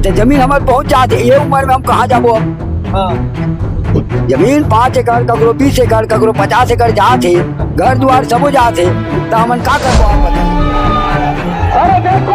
तो जमीन हमारे पहुंच जाते, ये उम्र में हम कहाँ जाबो अब। जमीन 5 एकड़ ककरो 20 एकड़ ककरो 50 एकड़ जाते, घर द्वार सब जाते, तो हमन का करबो आप बताइए। अरे देखो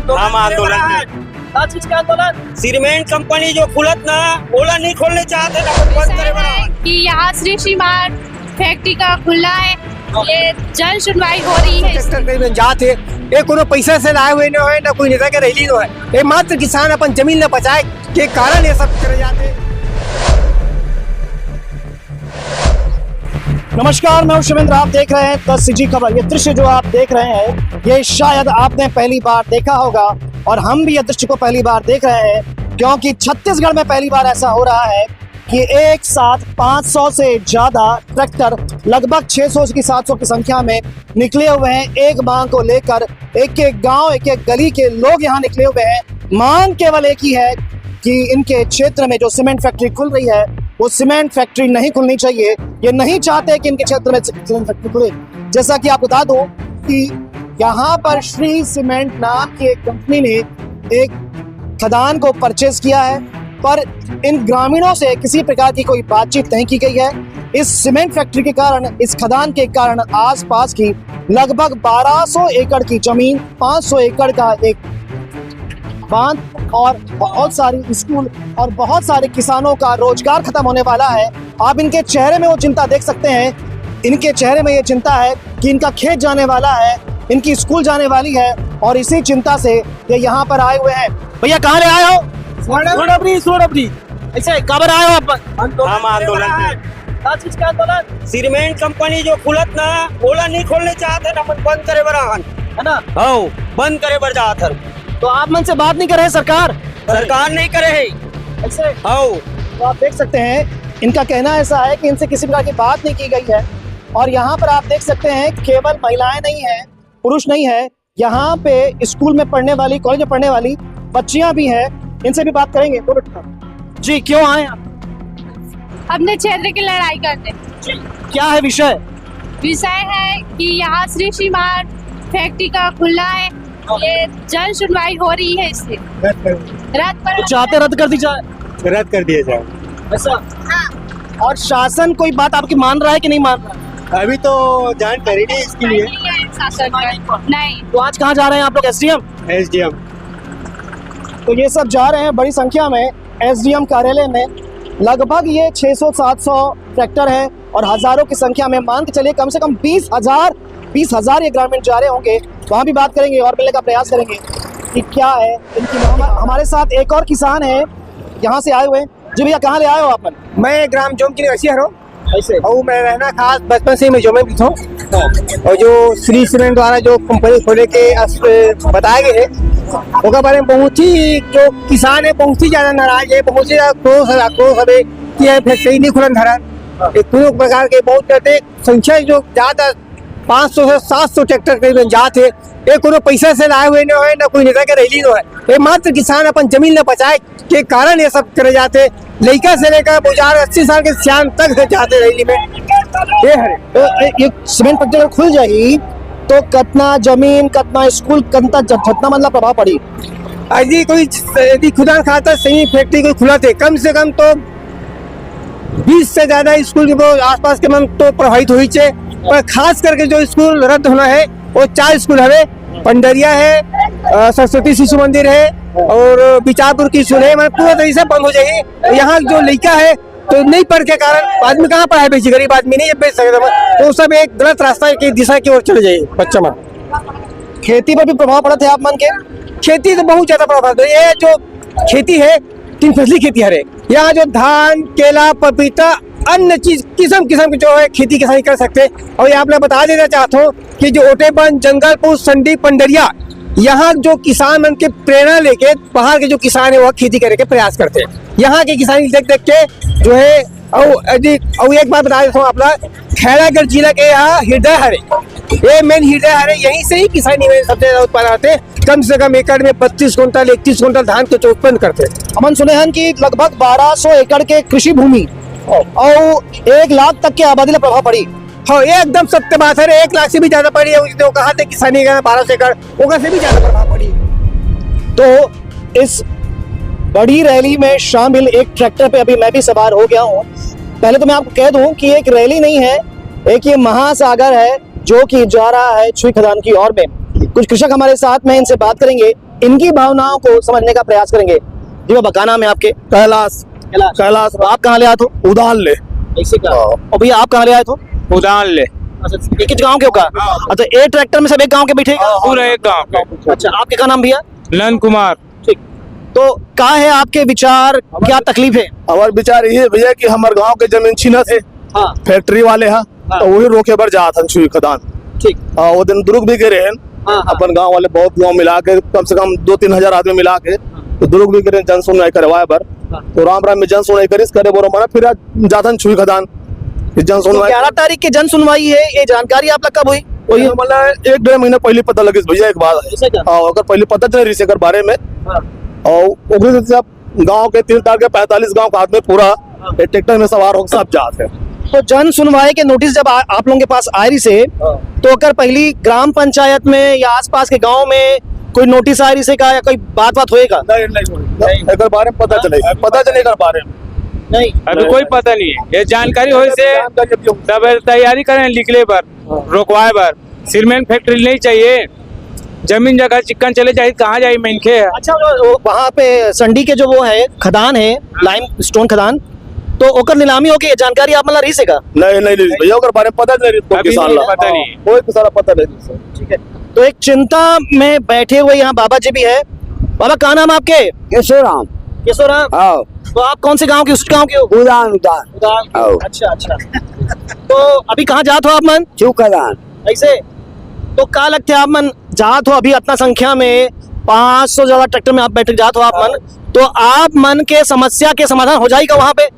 हम आंदोलन चीज का आंदोलन सीमेंट कंपनी जो खुलत ना ओला नहीं खोलने चाहते ना बंद करे बना कि यहाँ श्री सीमेंट फैक्ट्री का खुला है, ये जन सुनवाई हो रही है। ट्रैक्टर जाते ये कोनो पैसा से लाए हुए न है ना कोई नेता के रैली न है, ये मात्र किसान अपन जमीन न बचाए के कारण ये सब करे जाते। नमस्कार, मैं हूं शिवेंद्र, आप देख रहे हैं 10 CG खबर। ये दृश्य जो आप देख रहे हैं ये शायद आपने पहली बार देखा होगा और हम भी ये दृश्य को पहली बार देख रहे हैं, क्योंकि छत्तीसगढ़ में पहली बार ऐसा हो रहा है कि एक साथ 500 से ज्यादा ट्रैक्टर लगभग 600 की 700 की संख्या में निकले हुए हैं एक मांग को लेकर। एक एक गांव एक एक गली के लोग यहाँ निकले हुए हैं। मांग केवल एक ही है कि इनके क्षेत्र में जो सीमेंट फैक्ट्री खुल रही है वो सीमेंट फैक्ट्री नहीं खुलनी चाहिए। ये नहीं चाहते कि इनके क्षेत्र में सीमेंट फैक्ट्री खुले। जैसा कि आप बता दो कि यहाँ पर श्री सीमेंट नाम की एक कंपनी ने एक खदान को परचेज किया है, पर इन ग्रामीणों से किसी प्रकार की कोई बातचीत नहीं की गई है। इस सीमेंट फैक्ट्री के कारण, इस खदान के कारण आसपास की लगभग 1200 एकड़ की जमीन, 500 एकड़ का एक बांध और बहुत सारी स्कूल और बहुत सारे किसानों का रोजगार खत्म होने वाला है। आप इनके चेहरे में वो चिंता देख सकते हैं। इनके चेहरे में ये चिंता है कि इनका खेत जाने वाला है, इनकी स्कूल जाने वाली है, और इसी चिंता से ये यहाँ पर आए हुए हैं। भैया कहाँ ले आए हो? सोनबरी। ऐसे कब आए हो आप? हम आंदोलन चीज का आंदोलन सीमेंट कंपनी जो खुलत ना ओला नहीं खोलने चाहते ना बंद करे बना है ना, हो बंद करे बर जात तो आप मन से बात नहीं कर रहे? सरकार नहीं करे है ऐसे हो। तो आप देख सकते हैं इनका कहना ऐसा है कि इनसे किसी प्रकार की बात नहीं की गई है। और यहाँ पर आप देख सकते हैं केवल महिलाएं नहीं है, पुरुष नहीं है, यहाँ पे स्कूल में पढ़ने वाली, कॉलेज में पढ़ने वाली बच्चियां भी हैं। इनसे भी बात करेंगे। जी, क्यों आए आप? अपने क्षेत्र की लड़ाई करने। क्या है विषय? विषय है कि यहाँ श्री सीमेंट फैक्ट्री का खुला है, ये जन सुनवाई हो रही है, इससे रद्द तो चाहते रद्द कर दी जाए? रद्द कर दिया जाए ऐसा? और शासन कोई बात आपकी मान रहा है कि नहीं मान रहा है? अभी तो जानकारी नहीं इसके लिए। नहीं। तो आज कहाँ जा रहे हैं आप लोग? SDM। तो ये सब जा रहे हैं बड़ी संख्या में SDM कार्यालय में। लगभग ये 600-700 ट्रैक्टर है और हजारों की संख्या में, मान के चलिए कम से कम 20,000 ये ग्रामीण जा रहे होंगे। वहाँ भी बात करेंगे और मिलने का प्रयास करेंगे कि क्या है इनकी। हमारे साथ एक और किसान है यहाँ से आए हुए। जी भैया कहाँ ले आए हो आप? मैं ग्राम जोम की निवासी हूँ। ऐसे और मैं रहना खास बचपन से मैं जो में भी हूँ। और जो श्री सीमेंट द्वारा जो कंपनी खोले के बताए गए है उसके बारे में बहुत ही जो किसान है बहुत ही ज्यादा नाराज है। बहुत ही क्रोध है कि यह फैक्ट्री नहीं खुलन धरन। कोनो प्रकार के बहुत ज्यादा संख्या जो ज्यादा 500 से 700 ट्रैक्टर करीबन जाते, ये कोनो पैसा से लाए हुए न है ना कोई नेता के रैली न है, ये मात्र किसान अपन जमीन न बचाए के कारण ये सब करे जाते। लड़का से लेकर बुजुर्ग 80 साल के सियान तक जाते रैली में। ये है तो ये सीमेंट फैक्ट्री अगर खुल जाएगी तो कितना जमीन, कितना स्कूल, कितना जितना मतलब प्रभाव पड़ी? यदि कोई खुदा खाता सही फैक्ट्री कोई खुला थे, कम से कम तो 20 से ज्यादा स्कूल के आसपास के मन तो प्रभावित हुई चे। पर खास करके जो स्कूल रद्द होना है वो 4 स्कूल है। पंडरिया है, सरस्वती शिशु मंदिर है और बिचारपुर की स्कूल है। पूरा तरीके से बंद हो जाएगी। यहाँ जो लड़का है तो नहीं पढ़ के कारण आदमी कहाँ पढ़ाए बेची, गरीब आदमी नहीं बेच सकता, तो सब एक गलत रास्ता की दिशा की ओर चले जाएगी बच्चा मन। खेती पर भी प्रभाव पड़ा था आप मन के? खेती तो बहुत ज्यादा प्रभाव पड़ा। ये जो खेती है 3 फसली खेती है। यहाँ जो धान, केला, पपीता, अन्य चीज किस्म की जो है खेती किसानी कर सकते। और ये आपने बता देना चाहता हूँ कि जो ओटेबंद, जंगलपुर, संडी, पंडरिया, यहाँ जो किसान मन के प्रेरणा लेके बाहर के जो किसान है वो खेती करने के प्रयास करते हैं। यहाँ के किसानी देख के जो है और एक बात बता देता हूँ अपना, खैरागढ़ जिला के यहाँ हृदय हरे, ये मेन हृदय हरे, यहीं से ही किसानी में सबसे ज्यादा उत्पादन आते हैं। कम से कम एकड़ में 32 कुंटल 31 कुंटल धान के उत्पन्न करते हैं। हमन सुने हैं कि लगभग 1200 एकड़ के कृषि भूमि और 1 लाख तक की आबादी पर प्रभाव पड़ी। हाँ, ये एकदम सत्य बात है। 1 लाख से भी ज्यादा पड़ी है, तो कहा थे किसानी का 1200 एकड़, ओकर से भी ज्यादा प्रभाव पड़ी। तो इस बड़ी रैली में शामिल एक ट्रैक्टर पे अभी मैं भी सवार हो गया हूँ। पहले तो मैं आपको कह दूं कि एक रैली नहीं है, एक ये महासागर है जो कि जा रहा है छुई खदान की ओर में। कुछ कृषक हमारे साथ में, इनसे बात करेंगे, इनकी भावनाओं को समझने का प्रयास करेंगे। जी बाबा, क्या नाम है आपके? कैलाश। तो आप कहाँ ले आए थे? उदान ले। ऐसे का। और भैया आप कहाँ ले आए थे? उदान ले। एक ही गाँव के होगा? अच्छा, एक ट्रैक्टर में सब एक गाँव के बैठे? पूरा एक गाँव। अच्छा, आपके क्या नाम भैया? नंद कुमार। ठीक। तो क्या है आपके विचार, क्या तकलीफ है? हमारे विचार ये भैया कि हमारे गांव के जमीन छीना थे, हाँ फैक्ट्री वाले हैं, तो वही रोके पर जा था छुई खदान। ठीक। वो दिन दुरुग भी गिरे हैं। अपन गांव वाले बहुत गांव मिला के कम से कम 2-3 हजार आदमी मिला के तो दुरुग भी गिरे, जन सुनवाई करवाए बर। तो राम में जन सुनवाई करिस करे बोलो माना, फिर जाथन छुई खदान जन सुनवाई। 11 तारीख की जन सुनवाई है, ये जानकारी आप लोग कब हुई? वही मतलब 1-1.5 महीना पहले पता लगे भैया। एक बात अगर पहले पता चले रिसे कर बारे में, और सब गांव के 3 तार के 45 गांव का आदमी पूरा ट्रैक्टर में सवार होकर सब जाते हैं। तो जन सुनवाई के नोटिस जब आप लोगों के पास आई से, तो अगर पहली ग्राम पंचायत में या आसपास के गांव में कोई नोटिस आई से का या कोई बात होएगा? नहीं, अगर बारे में पता चलेगा बारे में नहीं, अभी कोई पता नहीं है। ये जानकारी हो से तब तैयारी करें निकले पर, रोकवाए पर। सीमेंट फैक्ट्री नहीं चाहिए, जमीन जगह चिकन चले जाए कहाँ जाए मेनखे है। अच्छा, वहाँ पे संडी के जो वो है खदान है, लाइम स्टोन खदान, तो ओकर नीलामी होगी, ये जानकारी आप मतलब रही से का? नहीं भैया, अगर बारे में पता नहीं पता नहीं, कोई किसान पता नहीं। ठीक है। तो एक चिंता में बैठे हुए यहाँ बाबा जी भी है। बाबा, क्या नाम आपके? केशोराम। केशोराम। आओ। तो आप कौन से गांव के? उस गांव के हो? उदान उदान। उदान के। आओ। अच्छा। तो अभी कहाँ जात हो आप मन? छुई खदान। ऐसे तो क्या लगते है आप मन जात हो अभी इतना संख्या में 500 ज्यादा ट्रैक्टर में आप बैठ जात हो आप मन, तो आप मन के समस्या के समाधान हो जाएगा वहाँ पे?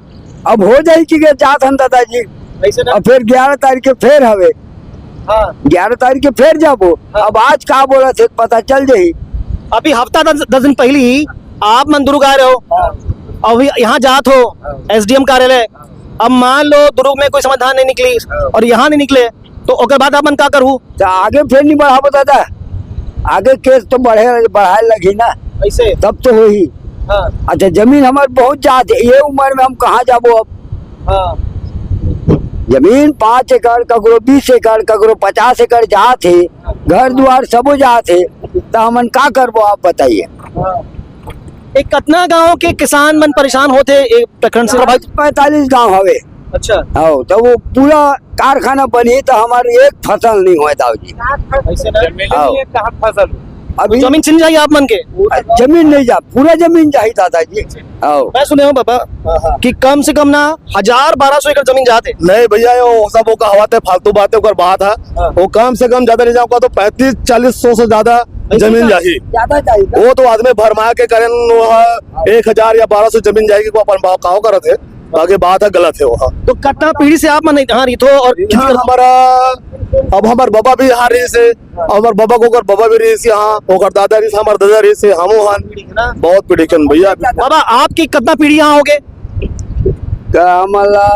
अब हो जाएगी के जात हम दादाजी। ऐसे ना? अब फिर 11 तारीख के फिर हवे। हाँ। 11 तारीख के फिर जाबो। अब आज का बोला थे पता चल जाई। अभी हफ्ता 10 दिन पहले ही आप मन दुर्ग आ रहे हो, अभी यहाँ जात हो SDM कार्यालय। अब मान लो दुर्ग में कोई समाधान नहीं निकली और यहाँ नहीं निकले, तो ओकर बाद आप मन क्या करूँ? तो आगे फिर नहीं बढ़ाबो दादा, आगे केस तो बढ़ाए लगी ना, ऐसे तब तो हो ही। हाँ। अच्छा, जमीन हमारे बहुत जात है, ये उम्र में हम कहाँ जाबो अब? हाँ। जमीन 5 एकड़ ककरो 20 एकड़ ककरो 50 एकड़ जात है, घर द्वार सबो जात है, तो हमन का करबो आप बताइए। एक कितना गांव के किसान मन परेशान होते एक प्रकरण से? 45 गांव हवे। अच्छा। हो तो वो पूरा कारखाना बनी तो हमारे एक फसल नहीं हुआ दाऊजी। ऐसे ना? कहाँ फसल अभी जमीन छिन जाइए आप मन के? जमीन नहीं जा, पूरा जमीन चाहिए दादाजी। मैं सुने हूँ बाबा कि कम से कम ना 1000-1200 एकड़ जमीन जाते। नहीं भैया, वो सब वो हवा थे फालतू बातें कर बात है। वो कम से कम ज्यादा नहीं जाऊंगा तो 35-40 से ज्यादा जमीन चाहिए। ज्यादा चाहिए। वो तो आदमी भरमा के करें 1000 या 1200 जमीन जाएगी, वो अपन भाव काहो करत है, बाकी बात है गलत है वो। तो कट्टा पीढ़ी से आप मन यहाँ रही तो, और यहाँ हमारा अब हमारे बाबा भी यहाँ रही से, हमारे बाबा को बाबा भी रही से यहाँ, ओकर दादा रही से, हमारे दादा रही से, हम वहाँ बहुत पीढ़ी कन भैया। बाबा आपकी कितना पीढ़ी यहाँ हो गए? कमला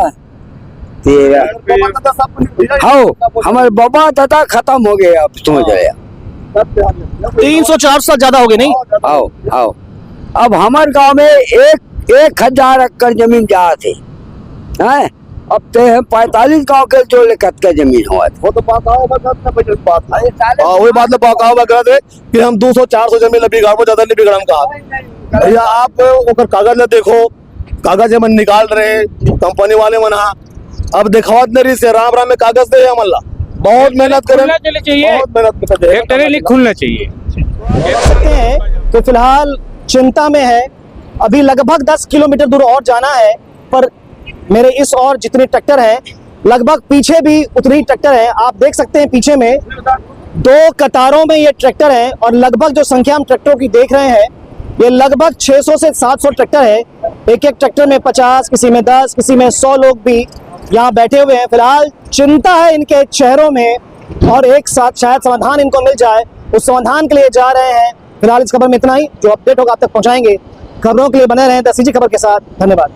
13 हो, हमारे बाबा दादा खत्म हो गए, अब समझ गया। 300-400 साल ज्यादा हो गए नहीं? आओ अब हमारे गांव में 1000 एकड़ जमीन जहाँ थे हैं, अब ते 45 गांव के जो लेकत का जमीन हुआ था। वो तो पाकाओ बात है, वही बात पाकाओ गलत है कि हम 200-400 जमीन बिगाड़ को ज्यादा नहीं बिगड़न कहा भैया। आप ओकर कागज न देखो, कागज मन निकाल रहे कंपनी वाले मन, अब दिखावत नहीं से राम में कागज दे हमला, बहुत मेहनत करें, बहुत मेहनत खुलना चाहिए। सकते हैं तो फिलहाल चिंता में है। अभी लगभग 10 किलोमीटर दूर और जाना है, पर मेरे इस और जितने ट्रैक्टर हैं लगभग पीछे भी उतने ही ट्रैक्टर हैं। आप देख सकते हैं पीछे में 2 कतारों में ये ट्रैक्टर हैं, और लगभग जो संख्या हम ट्रैक्टरों की देख रहे हैं ये लगभग 600 से 700 ट्रैक्टर है। एक एक ट्रैक्टर में 50, किसी में 10, किसी में 100 लोग भी यहाँ बैठे हुए हैं। फिलहाल चिंता है इनके चेहरों में और एक साथ शायद समाधान इनको मिल जाए, उस समाधान के लिए जा रहे हैं। फिलहाल इस खबर में इतना ही। जो अपडेट होगा आप तक पहुंचाएंगे। खबरों के लिए बने रहें द सीजी खबर के साथ। धन्यवाद।